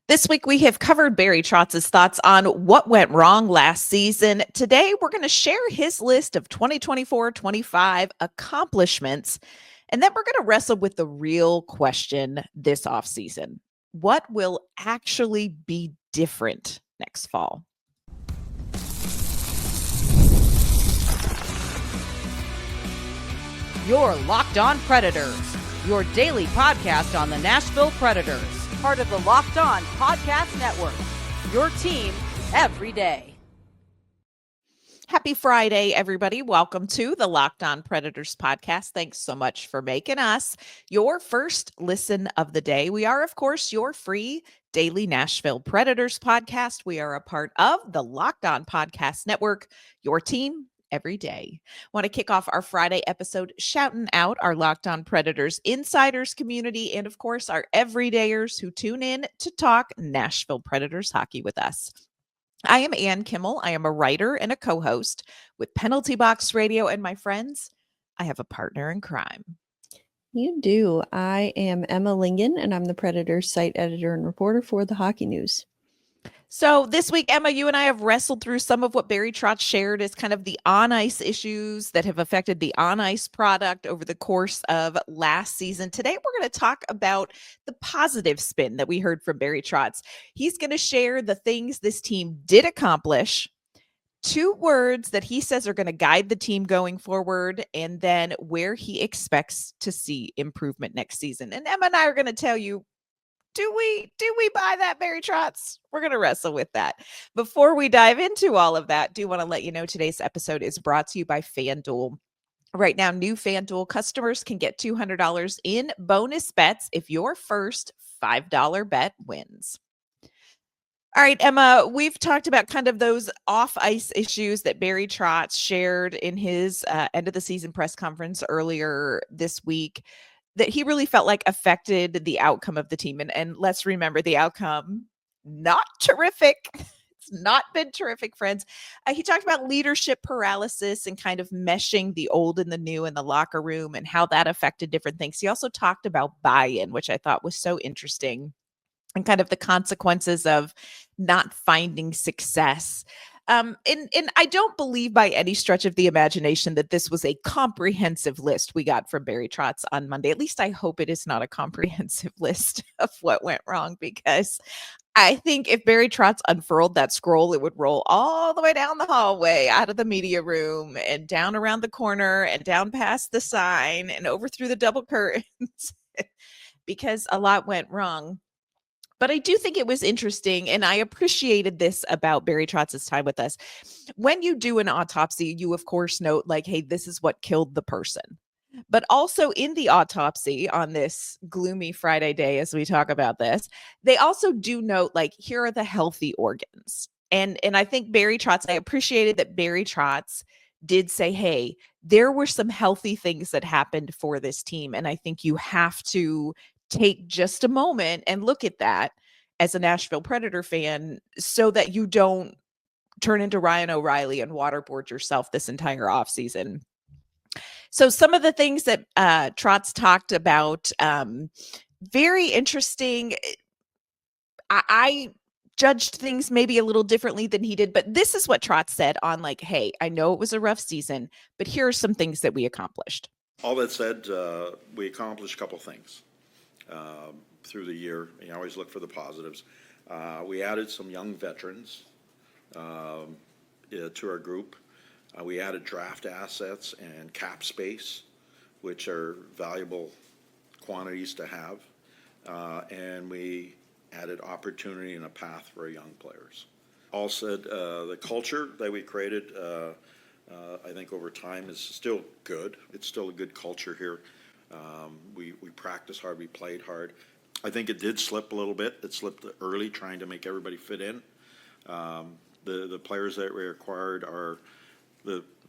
This week, we have covered Barry Trotz's thoughts on what went wrong last season. Today, we're going to share his list of 2024-25 accomplishments, and then we're going to wrestle with the real question this offseason. What will actually be different next fall? You're Locked On Predators, your daily podcast on the Nashville Predators. Part of the Locked On Podcast Network, your team every day. Happy Friday, everybody. Welcome to the Locked On Predators podcast. Thanks so much for making us your first listen of the day. We are, of course, your free daily Nashville Predators podcast. We are a part of the Locked On Podcast Network, your team every day. Want to kick off our Friday episode shouting out our Locked On Predators insiders community and, of course, our everydayers who tune in to talk Nashville Predators hockey with us. I am Ann Kimmel. I am a writer and a co-host with Penalty Box Radio, and my friends, I have a partner in crime. You do. I am Emma Lingan, and I'm the Predators site editor and reporter for the Hockey News. So this week, Emma, you and I have wrestled through some of what Barry Trotz shared as kind of the on-ice issues that have affected the on-ice product over the course of last season. Today, we're going to talk about the positive spin that we heard from Barry Trotz. He's going to share the things this team did accomplish, 2 words that he says are going to guide the team going forward, and then where he expects to see improvement next season. And Emma and I are going to tell you, do we buy that, Barry Trotz? We're going to wrestle with that. Before we dive into all of that, do want to let you know today's episode is brought to you by FanDuel. Right now, new FanDuel customers can get $200 in bonus bets if your first $5 bet wins. All right, Emma, we've talked about kind of those off-ice issues that Barry Trotz shared in his end of the season press conference earlier this week, that he really felt like affected the outcome of the team. And let's remember, the outcome, not terrific. It's not been terrific, friends. He talked about leadership paralysis and kind of meshing the old and the new in the locker room and how that affected different things. He also talked about buy-in, which I thought was so interesting, and kind of the consequences of not finding success. And I don't believe by any stretch of the imagination that this was a comprehensive list we got from Barry Trotz on Monday. At least I hope it is not a comprehensive list of what went wrong, because I think if Barry Trotz unfurled that scroll, it would roll all the way down the hallway, out of the media room, and down around the corner, and down past the sign, and over through the double curtains, because a lot went wrong. But I do think it was interesting, and I appreciated this about Barry Trotz's time with us. When you do an autopsy, you, of course, note, like, hey, this is what killed the person. But also in the autopsy on this gloomy Friday day, as we talk about this, they also do note, like, here are the healthy organs. And I think Barry Trotz, I appreciated that Barry Trotz did say, hey, there were some healthy things that happened for this team. And I think you have to take just a moment and look at that as a Nashville Predator fan, so that you don't turn into Ryan O'Reilly and waterboard yourself this entire offseason. So some of the things that Trotz talked about, very interesting. I judged things maybe a little differently than he did, but this is what Trotz said on, like, hey, I know it was a rough season, but here are some things that we accomplished. All that said, we accomplished a couple things through the year. You always look for the positives. We added some young veterans to our group. We added draft assets and cap space, which are valuable quantities to have. And we added opportunity and a path for our young players. All said, the culture that we created, I think over time, is still good. It's still a good culture here. We practiced hard, we played hard. I think it did slip a little bit. It slipped early, trying to make everybody fit in. The players that we acquired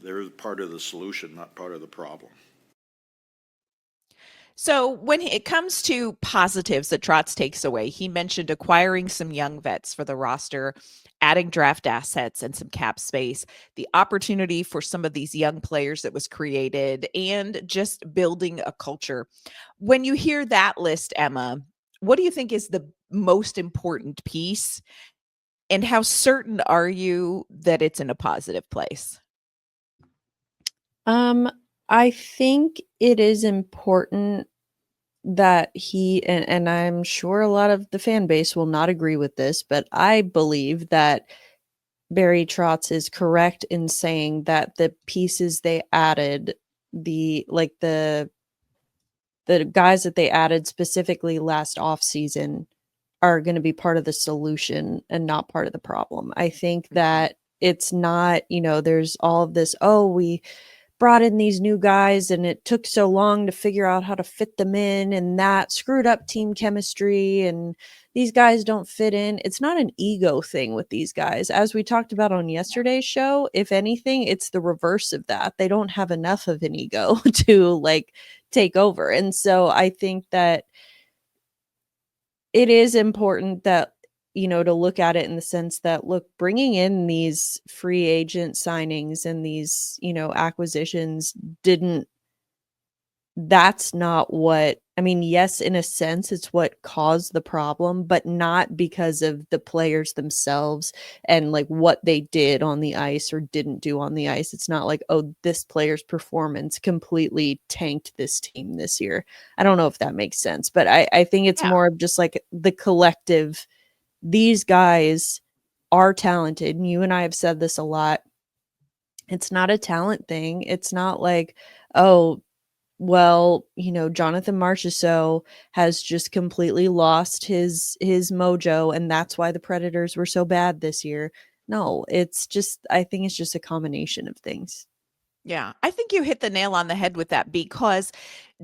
they're part of the solution, not part of the problem. So when it comes to positives that Trotz takes away, he mentioned acquiring some young vets for the roster, adding draft assets and some cap space, the opportunity for some of these young players that was created, and just building a culture. When you hear that list, Emma, what do you think is the most important piece? And how certain are you that it's in a positive place? I think it is important that he and I'm sure a lot of the fan base will not agree with this, but I believe that Barry Trotz is correct in saying that the pieces they added, the guys that they added specifically last off season are going to be part of the solution and not part of the problem. I think that it's not, there's all of this, oh, we brought in these new guys and it took so long to figure out how to fit them in, and that screwed up team chemistry, and these guys don't fit in. It's not an ego thing with these guys. As we talked about on yesterday's show, if anything, it's the reverse of that. They don't have enough of an ego to take over. And so I think that it is important that, to look at it in the sense that, look, bringing in these free agent signings and these, acquisitions that's not what, I mean, yes, in a sense, it's what caused the problem, but not because of the players themselves and what they did on the ice or didn't do on the ice. It's not like, oh, this player's performance completely tanked this team this year. I don't know if that makes sense, but I think it's more of just the collective. These guys are talented, and you and I have said this a lot. It's not a talent thing. It's not like, oh, well, Jonathan Marchessault has just completely lost his mojo, and that's why the Predators were so bad this year. No, I think it's just a combination of things. Yeah, I think you hit the nail on the head with that, because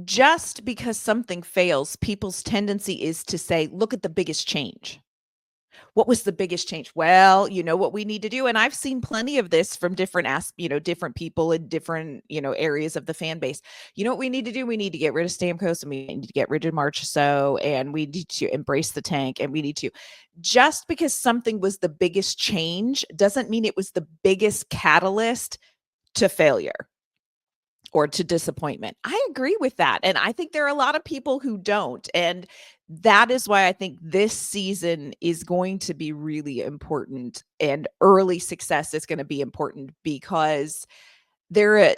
just because something fails, people's tendency is to say, look at the biggest change. What was the biggest change? Well, you know what we need to do. And I've seen plenty of this from different different people in different, areas of the fan base. You know what we need to do? We need to get rid of Stamkos, and we need to get rid of Marchessault, and we need to embrace the tank, and we need to. Just because something was the biggest change doesn't mean it was the biggest catalyst to failure or to disappointment. I agree with that. And I think there are a lot of people who don't. And that is why I think this season is going to be really important, and early success is going to be important, because there are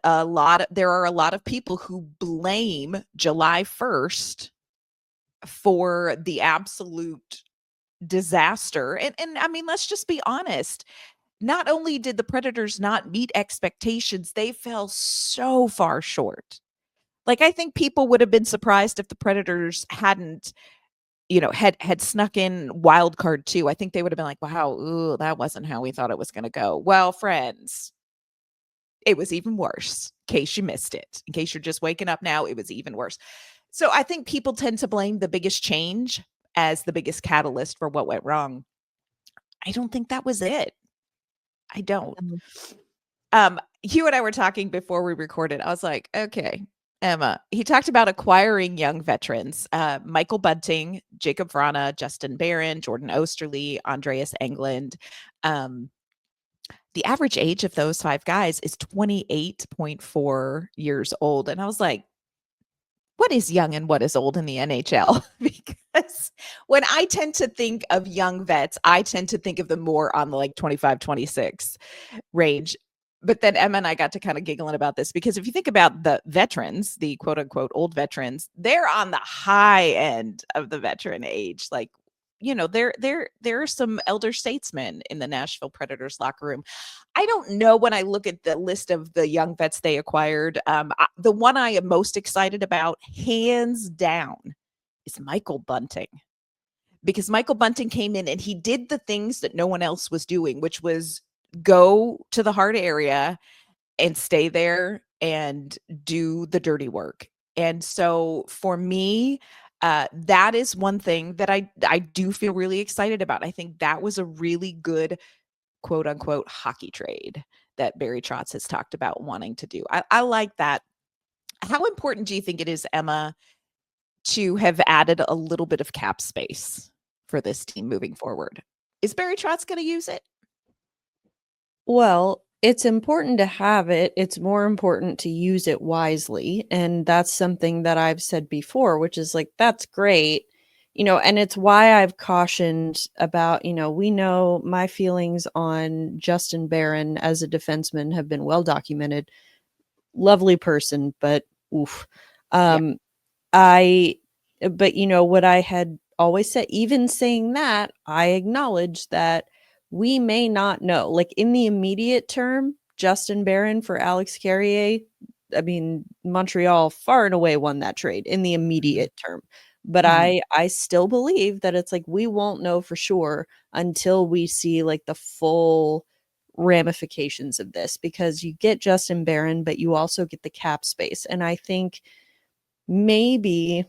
a lot of people who blame July 1st for the absolute disaster. And I mean, let's just be honest. Not only did the Predators not meet expectations, they fell so far short. I think people would have been surprised if the Predators hadn't, had snuck in wild card 2. I think they would have been like, wow, ooh, that wasn't how we thought it was going to go. Well, friends, it was even worse. In case you missed it, in case you're just waking up now, it was even worse. So I think people tend to blame the biggest change as the biggest catalyst for what went wrong. I don't think that was it. I don't. You and I were talking before we recorded. I was like, okay, Emma, he talked about acquiring young veterans, Michael Bunting, Jacob Vrana, Justin Barron, Jordan Osterley, Andreas Englund. The average age of those 5 guys is 28.4 years old. And I was like, what is young and what is old in the NHL? Because when I tend to think of young vets, I tend to think of them more on the 25, 26 range. But then Emma and I got to kind of giggling about this, because if you think about the veterans, the quote unquote old veterans, they're on the high end of the veteran age. There are some elder statesmen in the Nashville Predators locker room. I don't know, when I look at the list of the young vets they acquired, the one I am most excited about, hands down, is Michael Bunting. Because Michael Bunting came in and he did the things that no one else was doing, which was go to the hard area and stay there and do the dirty work. And so for me, that is one thing that I do feel really excited about. I think that was a really good quote unquote hockey trade that Barry Trotz has talked about wanting to do. I like that. How important do you think it is, Emma, to have added a little bit of cap space for this team moving forward? Is Barry Trotz going to use it? Well, it's important to have it. It's more important to use it wisely. And that's something that I've said before, which is that's great. and it's why I've cautioned about, we know my feelings on Justin Barron as a defenseman have been well documented. Lovely person, but oof. Yeah. I, but what I had always said, even saying that, I acknowledge that we may not know. Like in the immediate term, Justin Barron for Alex Carrier, I mean, Montreal far and away won that trade in the immediate term. But Mhm. I still believe that it's like we won't know for sure until we see like the full ramifications of this, because you get Justin Barron, but you also get the cap space. And I think maybe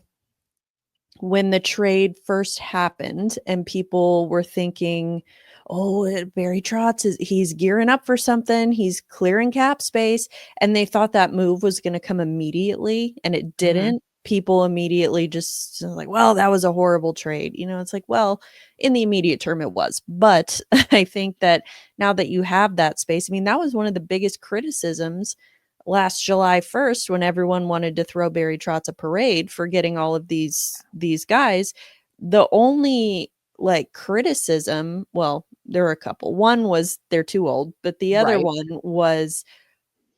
when the trade first happened and people were thinking, oh, Barry Trotz he's gearing up for something, he's clearing cap space, and they thought that move was going to come immediately, and it Mhm. didn't. People immediately just like, well, that was a horrible trade. It's like, well, in the immediate term it was, but I think that now that you have that space, I mean, that was one of the biggest criticisms last July 1st when everyone wanted to throw Barry Trotz a parade for getting all of these guys. The only like criticism, well, there were a couple. One was they're too old, but the other Right. one was,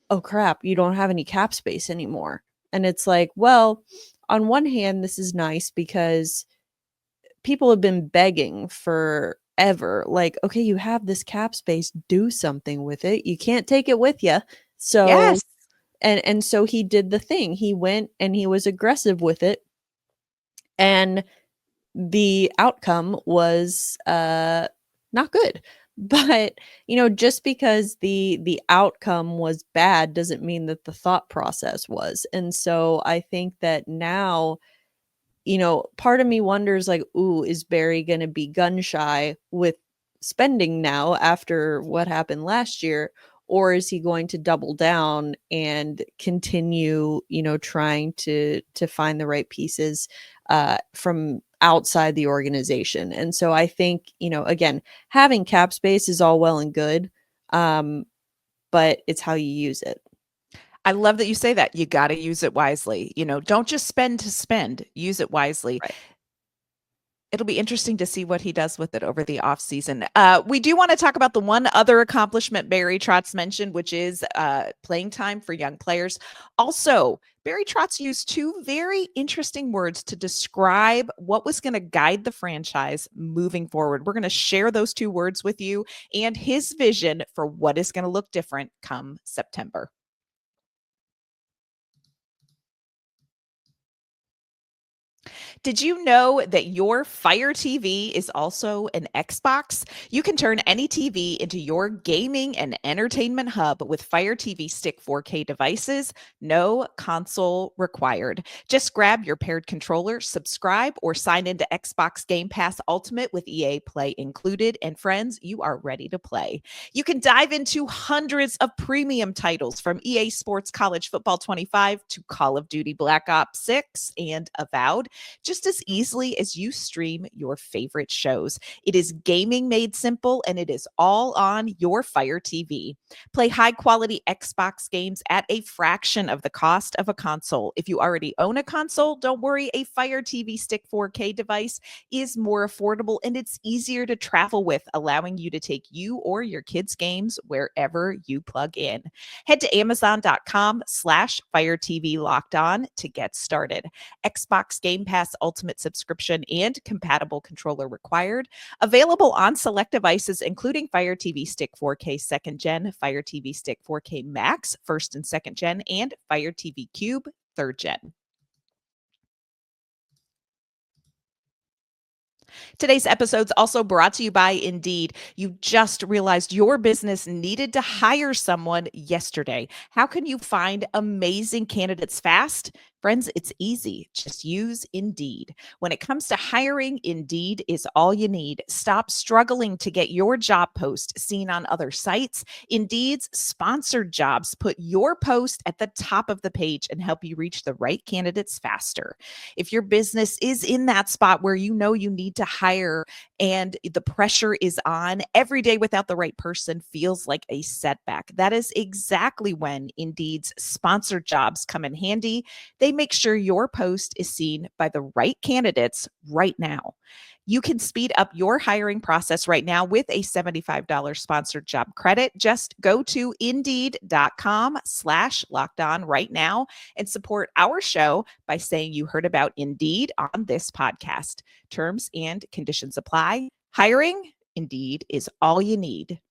oh crap, you don't have any cap space anymore. And it's like, well, on one hand, this is nice because people have been begging forever. Like, okay, you have this cap space, do something with it. You can't take it with you. So Yes. and so he did the thing. He went and he was aggressive with it. And the outcome was not good. But, just because the outcome was bad doesn't mean that the thought process was. And so I think that now, part of me wonders like, ooh, is Barry going to be gun shy with spending now after what happened last year? Or is he going to double down and continue, trying to find the right pieces from outside the organization? And so I think, again, having cap space is all well and good, but it's how you use it. I love that you say that. You got to use it wisely. Don't just spend to spend, use it wisely. Right. It'll be interesting to see what he does with it over the offseason. We do want to talk about the one other accomplishment Barry Trotz mentioned, which is playing time for young players. Also, Barry Trotz used two very interesting words to describe what was going to guide the franchise moving forward. We're going to share those two words with you and his vision for what is going to look different come September. Did you know that your Fire TV is also an Xbox? You can turn any TV into your gaming and entertainment hub with Fire TV Stick 4K devices. No console required. Just grab your paired controller, subscribe, or sign into Xbox Game Pass Ultimate with EA Play included. And friends, you are ready to play. You can dive into hundreds of premium titles from EA Sports College Football 25 to Call of Duty Black Ops 6 and Avowed, just as easily as you stream your favorite shows. It is gaming made simple, and it is all on your Fire TV. Play high quality Xbox games at a fraction of the cost of a console. If you already own a console, don't worry, a Fire TV Stick 4K device is more affordable and it's easier to travel with, allowing you to take you or your kids' games wherever you plug in. Head to Amazon.com/Fire TV Locked On to get started. Xbox Game Pass Ultimate subscription and compatible controller required. Available on select devices, including Fire TV Stick 4K 2nd Gen, Fire TV Stick 4K Max 1st and 2nd Gen, and Fire TV Cube 3rd Gen. Today's episode's also brought to you by Indeed. You just realized your business needed to hire someone yesterday. How can you find amazing candidates fast? Friends, it's easy. Just use Indeed. When it comes to hiring, Indeed is all you need. Stop struggling to get your job post seen on other sites. Indeed's sponsored jobs put your post at the top of the page and help you reach the right candidates faster. If your business is in that spot where you know you need to hire and the pressure is on, every day without the right person feels like a setback. That is exactly when Indeed's sponsored jobs come in handy. They They make sure your post is seen by the right candidates right now. You can speed up your hiring process right now with a $75 sponsored job credit. Just go to indeed.com/lockedon right now and support our show by saying you heard about Indeed on this podcast. Terms and conditions apply. Hiring, Indeed, is all you need.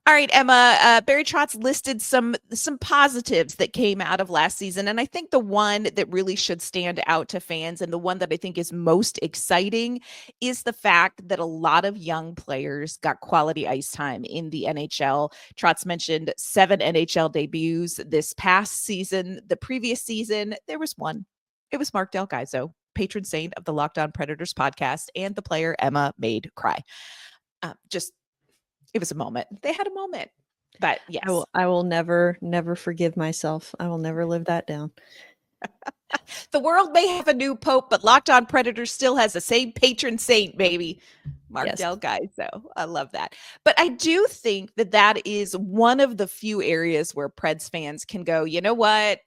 All right, Emma. Barry Trotz listed some positives that came out of last season, and I think the one that really should stand out to fans, and the one that I think is most exciting, is the fact that a lot of young players got quality ice time in the NHL. Trotz mentioned 7 NHL debuts this past season. The previous season, there was one. It was Mark Del Gaizo, patron saint of the Locked On Predators podcast, and the player Emma made cry. It was a moment. They had a moment. But yes. I will never forgive myself. I will never live that down. The world may have a new pope, but Locked On Predators still has the same patron saint, baby. Mark Del Gaizo. I love that. But I do think that that is one of the few areas where Preds fans can go, you know what?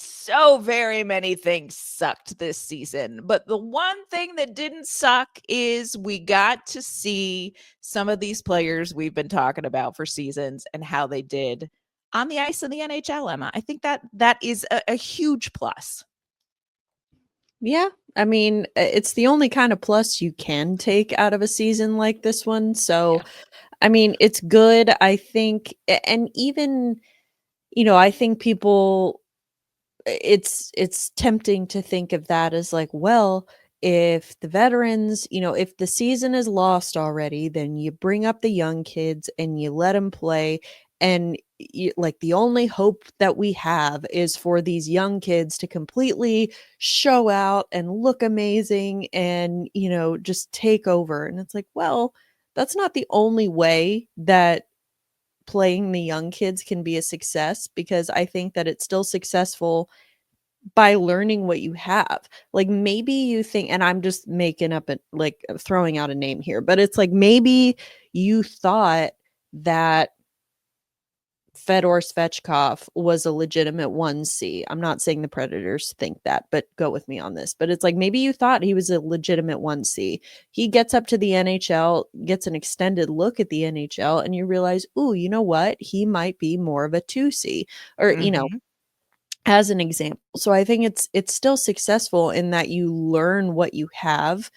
So very many things sucked this season, but the one thing that didn't suck is we got to see some of these players we've been talking about for seasons and how they did on the ice in the NHL, Emma. I think that is a huge plus. Yeah. I mean, it's the only kind of plus you can take out of a season like this one. So, yeah. I mean, it's good, I think. And even, I think people, it's tempting to think of that as like, well, if the veterans, if the season is lost already, then you bring up the young kids and you let them play. And like the only hope that we have is for these young kids to completely show out and look amazing and, just take over. And it's like, well, that's not the only way that playing the young kids can be a success, because I think that it's still successful by learning what you have. Like maybe you think, and I'm just making up like throwing out a name here, but it's like maybe you thought that Fedor Svechkov was a legitimate 1C. I'm not saying the Predators think that, but go with me on this. But it's like maybe you thought he was a legitimate 1C. He gets up to the NHL, gets an extended look at the NHL, and you realize, ooh, you know what? He might be more of a 2C, or, as an example. So I think it's still successful in that you learn what you have.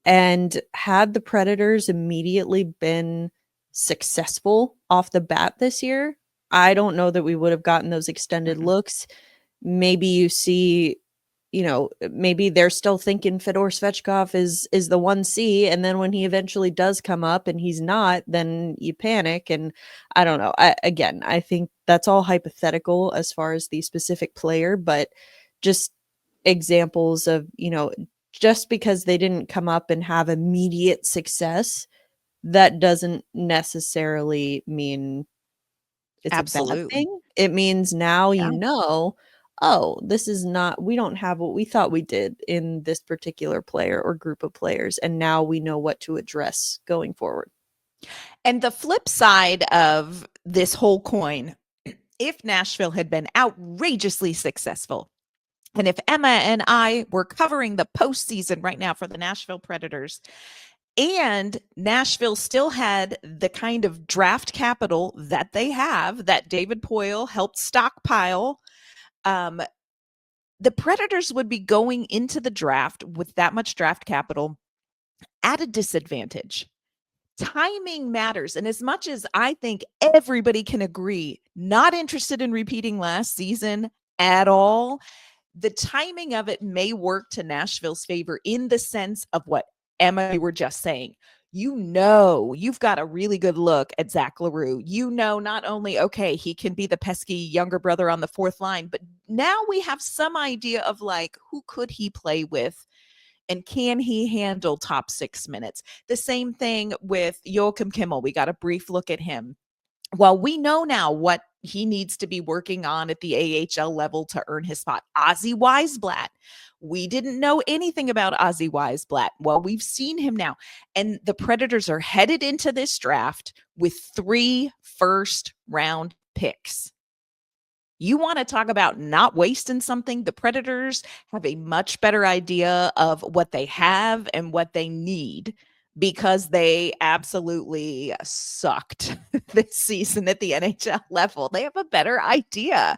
And had the Predators immediately been successful off the bat this year, I don't know that we would have gotten those extended looks. Maybe you see, maybe they're still thinking Fedor Svechkov is the 1C. And then when he eventually does come up and he's not, then you panic. And I don't know. I think that's all hypothetical as far as the specific player, but just examples of, just because they didn't come up and have immediate success, that doesn't necessarily mean it's Absolutely. a bad thing. It means now oh, this is not, we don't have what we thought we did in this particular player or group of players. And now we know what to address going forward. And the flip side of this whole coin, if Nashville had been outrageously successful, and if Emma and I were covering the postseason right now for the Nashville Predators, and Nashville still had the kind of draft capital that they have, that David Poile helped stockpile, the Predators would be going into the draft with that much draft capital at a disadvantage. Timing matters. And as much as I think everybody can agree, not interested in repeating last season at all, the timing of it may work to Nashville's favor in the sense of what Emma, you were just saying. You've got a really good look at Zach LaRue. Not only, okay, he can be the pesky younger brother on the fourth line, but now we have some idea of like, who could he play with? And can he handle top 6 minutes? The same thing with Joachim Kimmel. We got a brief look at him. Well, we know now what he needs to be working on at the AHL level to earn his spot. Ozzy Weisblatt. We didn't know anything about Ozzy Weisblatt. Well, we've seen him now. And the Predators are headed into this draft with 3 first-round picks. You want to talk about not wasting something? The Predators have a much better idea of what they have and what they need because they absolutely sucked this season at the NHL level. They have a better idea.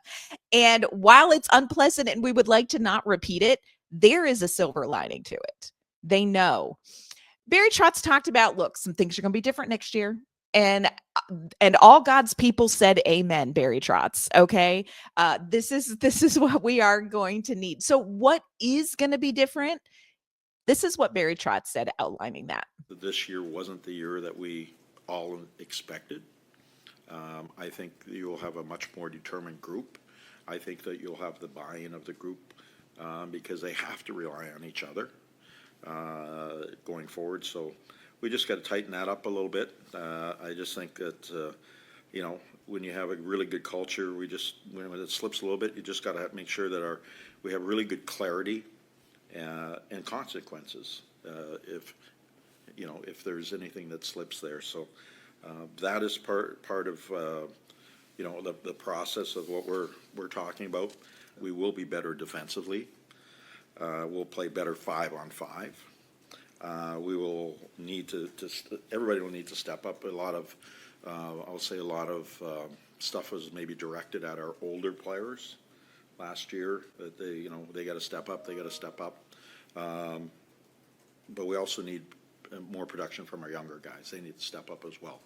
And while it's unpleasant and we would like to not repeat it, there is a silver lining to it. They know. Barry Trotz talked about, look, some things are going to be different next year. And all God's people said amen, Barry Trotz. Okay. This is what we are going to need. So what is going to be different? This is what Barry Trotz said, outlining that. This year wasn't the year that we all expected. I think you'll have a much more determined group. I think that you'll have the buy-in of the group because they have to rely on each other going forward. So we just got to tighten that up a little bit. I just think that, when you have a really good culture, when it slips a little bit, you just got to make sure that we have really good clarity and consequences if there's anything that slips there. So that is part of the process of what we're talking about. We will be better defensively. We'll play better 5-on-5. We will need to everybody will need to step up. I'll say a lot of stuff was maybe directed at our older players last year, that they got to step up. They got to step up. But we also need more production from our younger guys. They need to step up as well.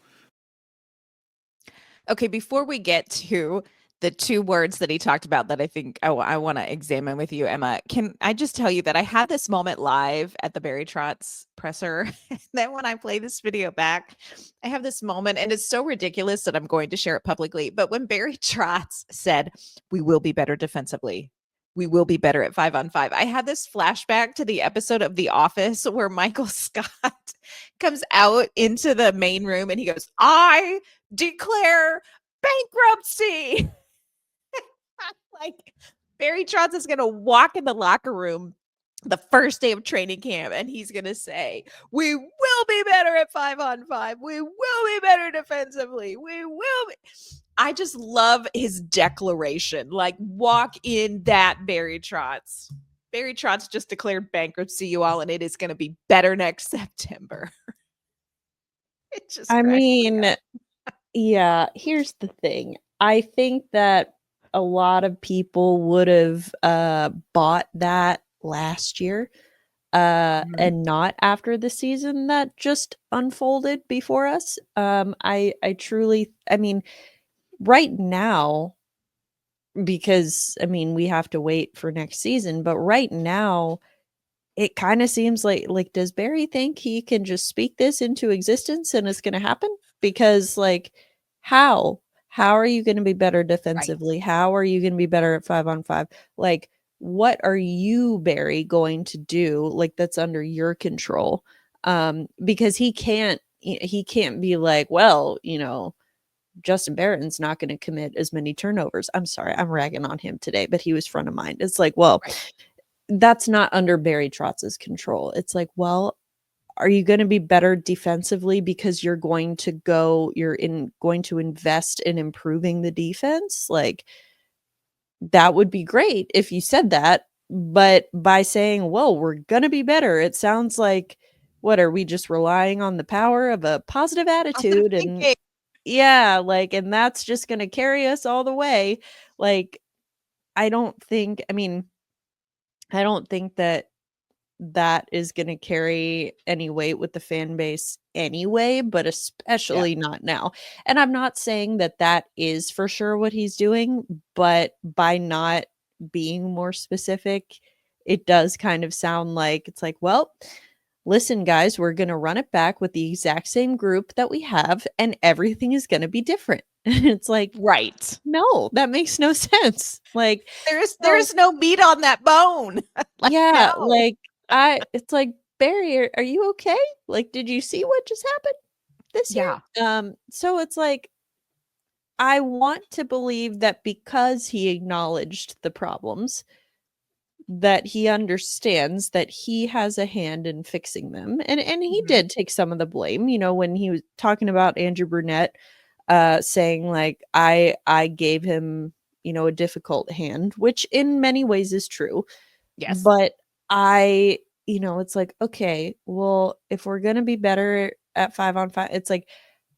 Okay, before we get to the 2 words that he talked about that I think I want to examine with you, Emma, can I just tell you that I had this moment live at the Barry Trotz presser. And then when I play this video back, I have this moment, and it's so ridiculous that I'm going to share it publicly. But when Barry Trotz said, "We will be better defensively. We will be better at 5-on-5." I had this flashback to the episode of The Office where Michael Scott comes out into the main room and he goes, "I declare bankruptcy." Like, Barry Trotz is going to walk in the locker room the first day of training camp and he's going to say, "We will be better at 5-on-5. We will be better defensively. We will be." I just love his declaration. Like, walk in that, Barry Trotz. Barry Trotz just declared bankruptcy, you all, and it is going to be better next September. It just I cracks me mean, up. yeah, here's the thing. I think that a lot of people would have bought that last year and not after the season that just unfolded before us. I truly, right now, because we have to wait for next season, but right now it kind of seems like does Barry think he can just speak this into existence and it's going to happen? Because how are you going to be better defensively? How are you going to be better at 5-on-5? Like, what are you, Barry, going to do that's under your control? Because he can't be like, well, Justin Barron's not going to commit as many turnovers. I'm sorry, I'm ragging on him today, but he was front of mind. It's like, well, that's not under Barry Trotz's control. It's like, well, are you going to be better defensively because you're going to invest in improving the defense? Like, that would be great if you said that, but by saying, well, we're going to be better, it sounds like, what, are we just relying on the power of a positive attitude? And yeah, and that's just going to carry us all the way. I don't think that is going to carry any weight with the fan base anyway, but especially not now. And I'm not saying that is for sure what he's doing, but by not being more specific, it does kind of sound like it's like, well, listen, guys, we're going to run it back with the exact same group that we have, and everything is going to be different. It's like, right. No, that makes no sense. There's no meat on that bone. Yeah, no. It's like, Barry, are you okay? Did you see what just happened this year? So it's like, I want to believe that because he acknowledged the problems, that he understands that he has a hand in fixing them. And he Mhm. did take some of the blame, when he was talking about Andrew Brunette, saying like, I gave him, a difficult hand, which in many ways is true. Yes. But it's like, okay, well, if we're gonna be better at 5-on-5, it's like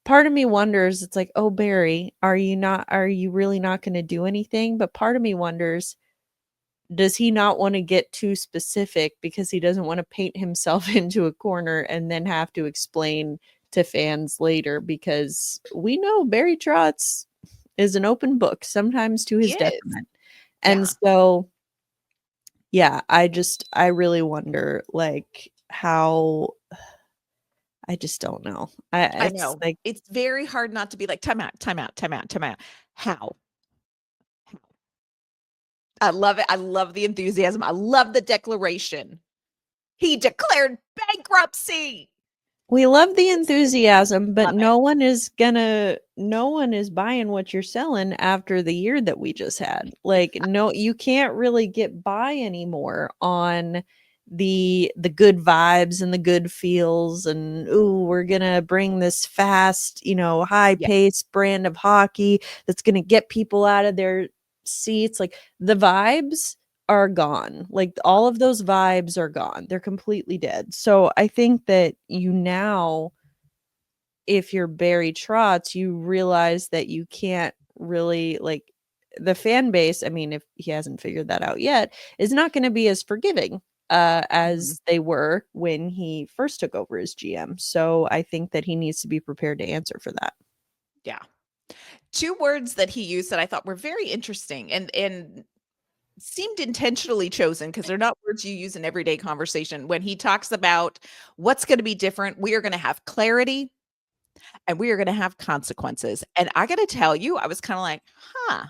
part of me wonders, it's like, oh, Barry, are you really not gonna do anything? But part of me wonders, does he not want to get too specific because he doesn't want to paint himself into a corner and then have to explain to fans later? Because we know Barry Trotz is an open book, sometimes to He his is. detriment. And Yeah. so, yeah, I really wonder, like, how. I just don't know. I It's know. like, It's very hard not to be like, "Time out, time out, time out, time out." How? I love it. I love the enthusiasm. I love the declaration. He declared bankruptcy. we love the It's enthusiasm, but love it. no one is buying what you're selling after the year that we just had. Like, no, you can't really get by anymore on the good vibes and the good feels, and ooh, we're gonna bring this fast, high Yeah. pace brand of hockey that's gonna get people out of their seats. Like, the vibes are gone. Like, all of those vibes are gone. They're completely dead. So I think that now, if you're Barry Trotz, you realize that you can't really, like, the fan base, I mean, if he hasn't figured that out yet, is not going to be as forgiving Mhm. as they were when he first took over as GM. So I think that he needs to be prepared to answer for that. Yeah. 2 words that he used that I thought were very interesting and seemed intentionally chosen because 'cause they're not words you use in everyday conversation. When he talks about what's gonna be different, we are gonna have clarity and we are gonna have consequences. And I gotta tell you, I was kinda like, "Huh,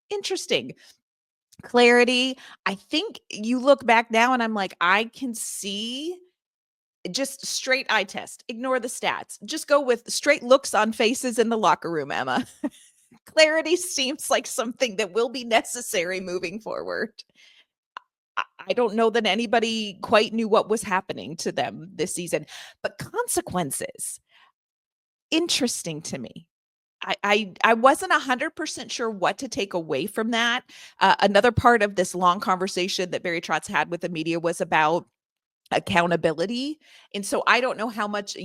interesting." Clarity, I think you look back now and I'm like, I can see just straight eye test, ignore the stats. Just go with straight looks on faces in the locker room, Emma. Clarity seems like something that will be necessary moving forward. I don't know that anybody quite knew what was happening to them this season, but consequences, interesting to me. I wasn't 100% sure what to take away from that. Another part of this long conversation that Barry Trotz had with the media was about accountability. And so I don't know how much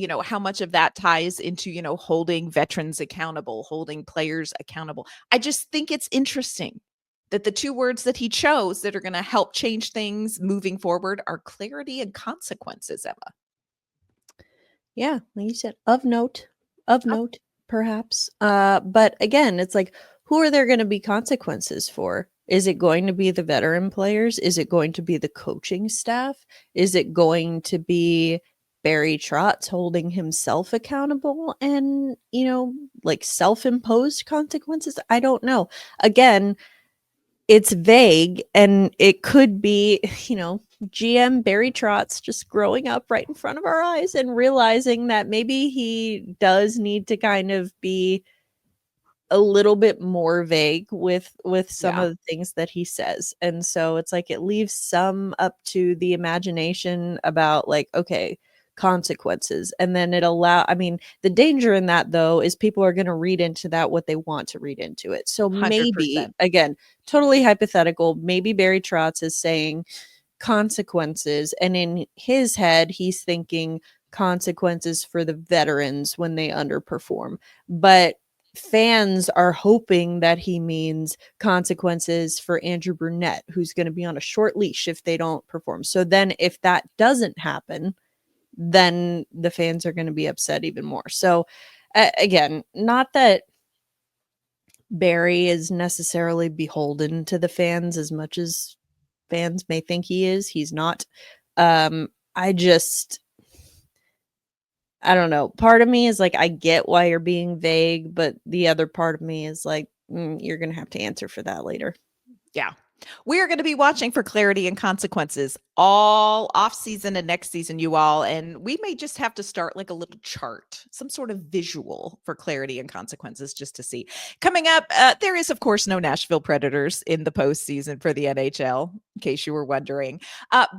of that ties into, holding veterans accountable, holding players accountable. I just think it's interesting that the 2 words that he chose that are going to help change things moving forward are clarity and consequences, Emma. Yeah, like you said, of Oh, note, perhaps. But again, it's like, who are there going to be consequences for? Is it going to be the veteran players? Is it going to be the coaching staff? Is it going to be Barry Trotz holding himself accountable and, like, self-imposed consequences? I don't know. Again, it's vague, and it could be, GM Barry Trotz just growing up right in front of our eyes and realizing that maybe he does need to kind of be a little bit more vague with some yeah, of the things that he says. And so it's like, it leaves some up to the imagination about, like, okay, consequences. And then I mean, the danger in that, though, is people are going to read into that what they want to read into it. So maybe, 100%. again, totally hypothetical, maybe Barry Trotz is saying consequences, and in his head he's thinking consequences for the veterans when they underperform. But fans are hoping that he means consequences for Andrew Brunette, who's going to be on a short leash if they don't perform. So then if that doesn't happen, then the fans are going to be upset even more. So again, not that Barry is necessarily beholden to the fans as much as fans may think he is. He's not. I just, I don't know. Part of me is like, I get why you're being vague, but the other part of me is like, you're gonna have to answer for that later. Yeah. We are going to be watching for clarity and consequences all off season and next season, you all. And we may just have to start like a little chart, some sort of visual for clarity and consequences just to see. Coming up, there is, of course, no Nashville Predators in the postseason for the NHL, in case you were wondering.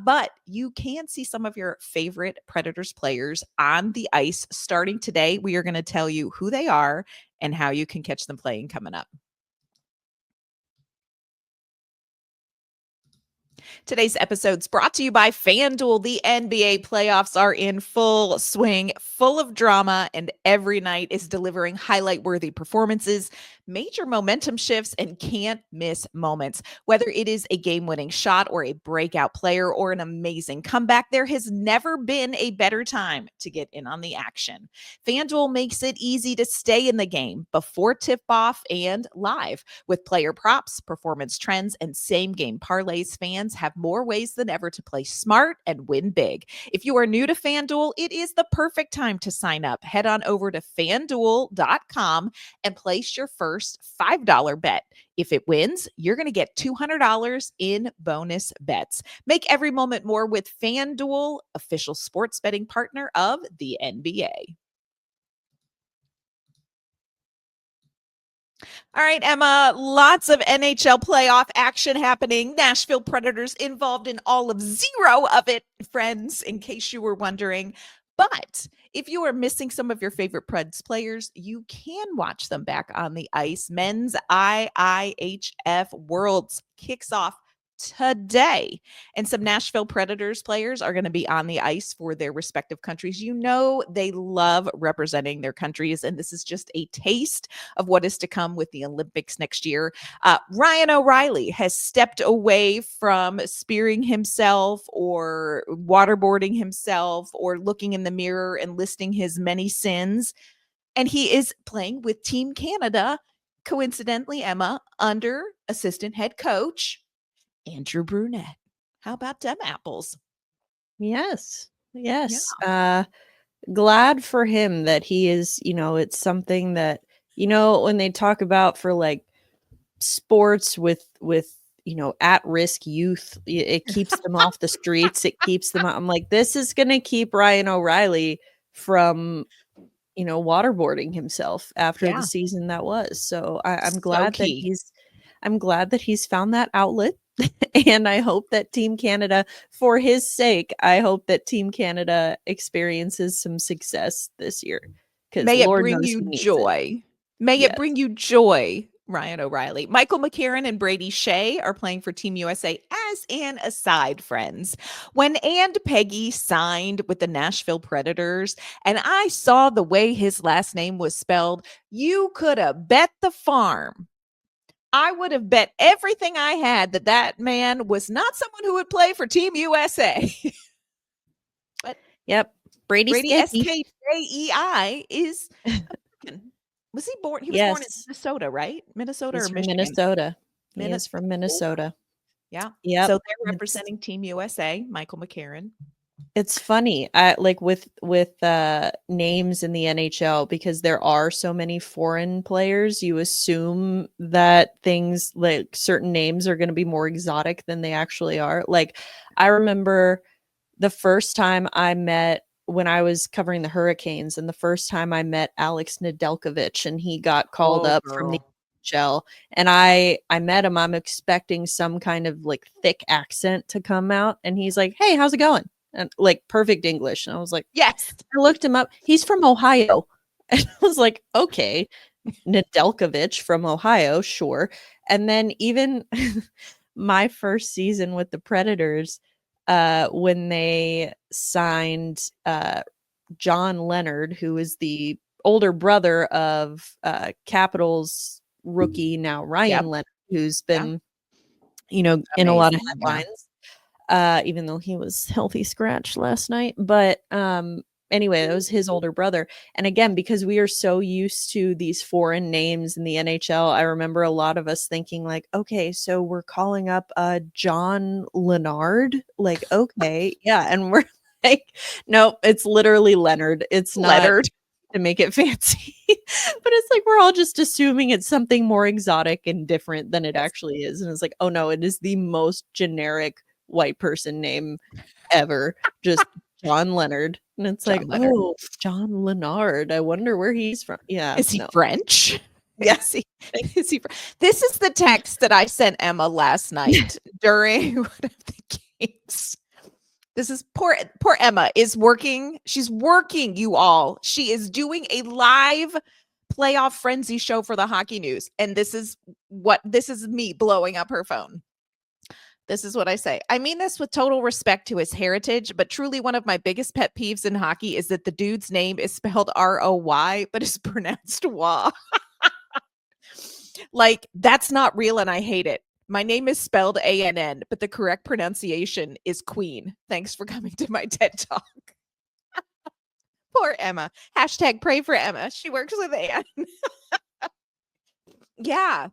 But you can see some of your favorite Predators players on the ice starting today. We are going to tell you who they are and how you can catch them playing coming up. Today's episode is brought to you by FanDuel. The NBA playoffs are in full swing, full of drama, and every night is delivering highlight-worthy performances, major momentum shifts, and can't-miss moments. Whether it is a game-winning shot or a breakout player or an amazing comeback, there has never been a better time to get in on the action. FanDuel makes it easy to stay in the game before tip-off and live. With player props, performance trends, and same-game parlays, fans have more ways than ever to play smart and win big. If you are new to FanDuel, it is the perfect time to sign up. Head on over to FanDuel.com and place your first $5 bet. If it wins, you're going to get $200 in bonus bets. Make every moment more with FanDuel, official sports betting partner of the NBA. All right, Emma, lots of NHL playoff action happening. Nashville Predators involved in all of 0 of it, friends, in case you were wondering. But if you are missing some of your favorite Preds players, you can watch them back on the ice. Men's IIHF Worlds kicks off today. And some Nashville Predators players are going to be on the ice for their respective countries. You know, they love representing their countries, and this is just a taste of what is to come with the Olympics next year. Ryan O'Reilly has stepped away from spearing himself or waterboarding himself or looking in the mirror and listing his many sins. And he is playing with Team Canada, coincidentally, Emma, under assistant head coach Andrew Brunette. How about them apples? Yes. Glad for him that he is, it's something that, when they talk about for like sports with at-risk youth, it keeps them off the streets. It keeps them out. I'm like, this is going to keep Ryan O'Reilly from, waterboarding himself after the season that was. So I'm glad that he's found that outlet. And I hope that Team Canada, for his sake, I hope that Team Canada experiences some success this year. May it bring you joy. May it bring you joy, Ryan O'Reilly. Michael McCarron and Brady Shea are playing for Team USA as an aside, friends. When and Peggy signed with the Nashville Predators, and I saw the way his last name was spelled, you could have bet the farm. I would have bet everything I had that man was not someone who would play for Team USA. But Brady SKJEI is was he born? He was born in Minnesota, right? Minnesota or Michigan? Minnesota. He is from Minnesota. Yeah. So they're representing Team USA, Michael McCarron. It's funny, like with names in the NHL, because there are so many foreign players. You assume that things like certain names are going to be more exotic than they actually are. Like, I remember the first time when I was covering the Hurricanes, and the first time I met Alex Nedeljkovic, and he got called up from the NHL, and I met him. I'm expecting some kind of like thick accent to come out, and he's like, "Hey, how's it going?" And like perfect English. And I was like, yes. I looked him up. He's from Ohio. And I was like, okay, Nedeljkovic from Ohio, sure. And then even my first season with the Predators, when they signed John Leonard, who is the older brother of Capitals rookie now, Ryan Leonard, who's been, in a lot of headlines. Even though he was healthy scratch last night. But anyway, that was his older brother. And again, because we are so used to these foreign names in the NHL, I remember a lot of us thinking like, okay, so we're calling up John Leonard. Like, okay, yeah. And we're like, nope, it's literally Leonard. It's not Leonard. to make it fancy. But it's like we're all just assuming it's something more exotic and different than it actually is. And it's like, oh no, it is the most generic white person name ever. Just John Leonard. And it's John like, Leonard. oh, John Leonard. I wonder where he's from. Yeah. Is he no. French? Yes. Is he? This is the text that I sent Emma last night during one of the games. This is poor Emma is working. She's working, you all. She is doing a live playoff frenzy show for the Hockey News. And this is me blowing up her phone. This is what I say. I mean this with total respect to his heritage, but truly one of my biggest pet peeves in hockey is that the dude's name is spelled R-O-Y, but is pronounced Wah. Like, that's not real and I hate it. My name is spelled A-N-N, but the correct pronunciation is Queen. Thanks for coming to my TED Talk. Poor Emma. Hashtag pray for Emma. She works with Ann. Yeah.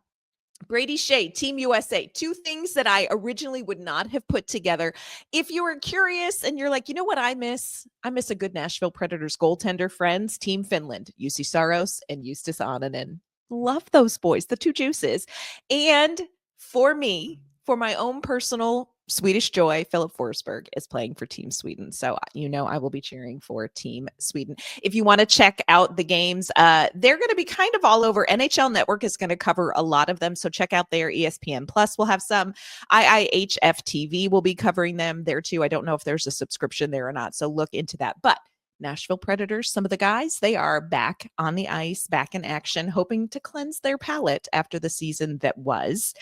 Brady Shea, Team USA. Two things that I originally would not have put together. If you were curious and you're like, you know what I miss? I miss a good Nashville Predators goaltender friends, Team Finland, Jussi Saros and Justus Annunen. Love those boys, the two juices. And for me, for my own personal Swedish joy, Philip Forsberg is playing for Team Sweden. So, I will be cheering for Team Sweden. If you want to check out the games, they're going to be kind of all over. NHL Network is going to cover a lot of them. So check out their ESPN Plus. We'll have some. IIHF TV will be covering them there too. I don't know if there's a subscription there or not. So look into that. But Nashville Predators, some of the guys, they are back on the ice, back in action, hoping to cleanse their palate after the season that was.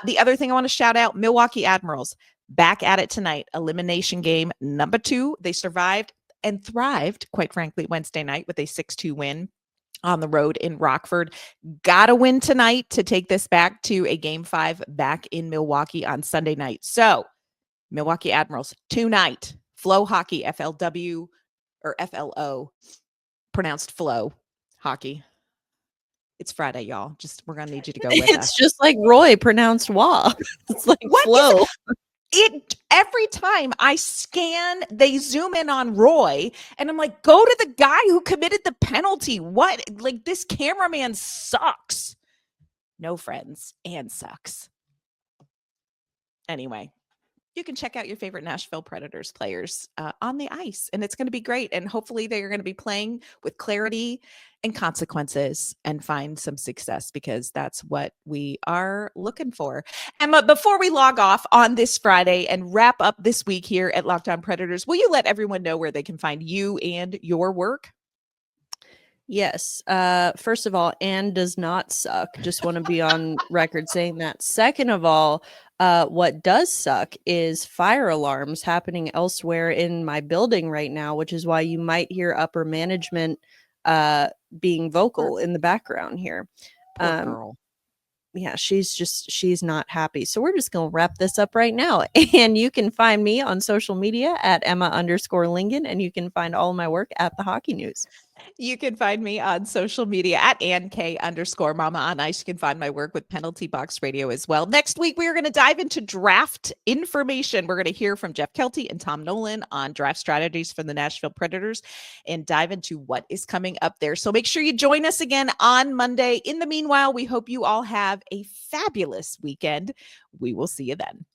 The other thing I want to shout out, Milwaukee Admirals, back at it tonight. Elimination game number 2. They survived and thrived, quite frankly, Wednesday night with a 6-2 win on the road in Rockford. Gotta win tonight to take this back to a game 5 back in Milwaukee on Sunday night. So, Milwaukee Admirals, tonight, Flow Hockey, FLW, or FLO, pronounced Flow Hockey. It's Friday, y'all. We're gonna need you to go with us. It's just like Roy pronounced Wah. It's like What flow. It every time I scan, they zoom in on Roy, and I'm like, go to the guy who committed the penalty. What? Like, this cameraman sucks. No friends and sucks. Anyway, you can check out your favorite Nashville Predators players on the ice, and it's going to be great. And hopefully they're going to be playing with clarity and consequences and find some success, because that's what we are looking for. Emma, before we log off on this Friday and wrap up this week here at Locked On Predators, will you let everyone know where they can find you and your work? Yes. First of all, Anne does not suck. Just want to be on record saying that. Second of all, what does suck is fire alarms happening elsewhere in my building right now, which is why you might hear upper management being vocal in the background here. Poor girl. Yeah, she's not happy. So we're just going to wrap this up right now. And you can find me on social media at Emma_Lingan, and you can find all of my work at the Hockey News. You can find me on social media at AnnK_Mama on Ice. You can find my work with Penalty Box Radio as well. Next week, we are going to dive into draft information. We're going to hear from Jeff Kelty and Tom Nolan on draft strategies for the Nashville Predators and dive into what is coming up there. So make sure you join us again on Monday. In the meanwhile, we hope you all have a fabulous weekend. We will see you then.